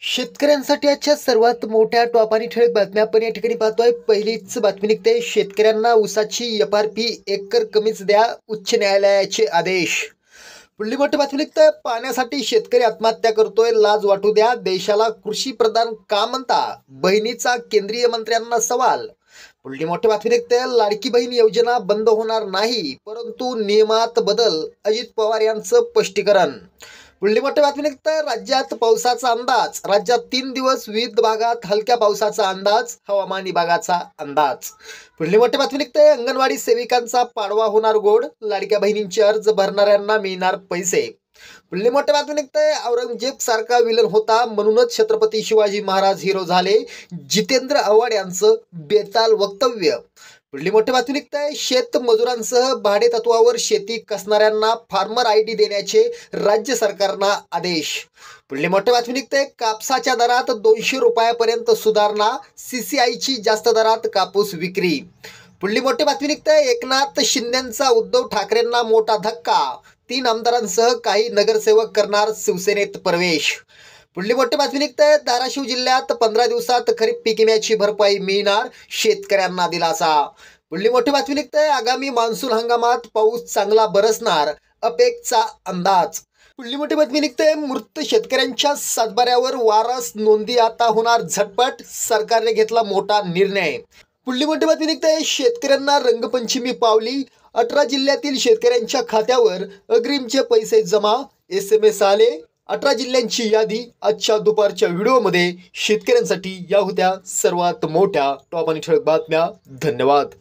शेतकऱ्यांसाठी आजच्या सर्वात मोठ्या टॉप आणि ठळक बातम्या आपण या ठिकाणी पाहतोय. पहिलीच बातमी निघते, शेतकऱ्यांना ऊसाची एफ.आर.पी. एकर कमीच द्या, उच्च न्यायालयाचे आदेश. पुढली मोठी बातमी निघते, पाण्यासाठी शेतकरी आत्महत्या करतोय, लाज वाटू द्या, देशाला कृषी प्रधान का म्हणता, बहिणीचा केंद्रीय मंत्र्यांना सवाल. पुढली मोठी बातमी निघते, लाडकी बहीण योजना बंद होणार नाही, परंतु नियमात बदल, अजित पवार यांचं स्पष्टीकरण. पुढली मोठी बातमी निघते, राज्यात पावसाचा अंदाज, राज्यात 3 दिवस विविध भागात हलक्या पावसाचा अंदाज, हवामान विभागाचा अंदाज. पुढली मोठी बातमी निघते, अंगणवाडी सेविकांचा पाडवा होणार गोड, लाडक्या बहिणींचे अर्ज भरणाऱ्यांना मिळणार पैसे. पुढली मोठी बातमी निघते, औरंगजेब सारखा विलन होता म्हणूनच छत्रपती शिवाजी महाराज हिरो झाले, जितेंद्र आव्हाड यांचं बेताल वक्तव्य. पुढली मोठी बातमी निघते, शेत मजुरांसह भाडे तत्वावर शेती कसणाऱ्यांना फार्मर आयडी देण्याचे राज्य सरकारना आदेश. पुढली मोठी बातमी निघते, कापसाच्या दरात 200 रुपयापर्यंत सुधारणा, CCIची जास्त दरात कापूस विक्री. पुढली मोठी बातमी निघते, एकनाथ शिंदेंचा उद्धव ठाकरेंना मोठा धक्का, 3 आमदारांसह काही नगरसेवक करणार शिवसेनेत प्रवेश. पुढली मोठी बातमी निघते, धाराशिव जिल्ह्यात 15 दिवसात खरीप पीक विम्याची भरपाई मिळणार, शेतकऱ्यांना दिलासा. पुढली मोठी बातमी निघते, आगामी मान्सून हंगामात पाऊस चांगला बरसणार, अपेकचा अंदाज. पुढली मोठी बातमी निघते, मृत शेतकऱ्यांच्या सातबाऱ्यावर वारस नोंदी आता होणार झटपट, सरकारने घेतला मोठा निर्णय. पुढली मोठी बातमी निघते, शेतकऱ्यांना रंगपंचमी पावली, 18 जिल्ह्यातील शेतकऱ्यांच्या खात्यावर अग्रिमचे पैसे जमा, SMS आले. 18 जिल्ह्यांची यादी आजच्या दुपारच्या व्हिडिओमध्ये शेतकऱ्यांसाठी या होत्या सर्वात मोठ्या टॉप आणि ठळक बातम्या. धन्यवाद.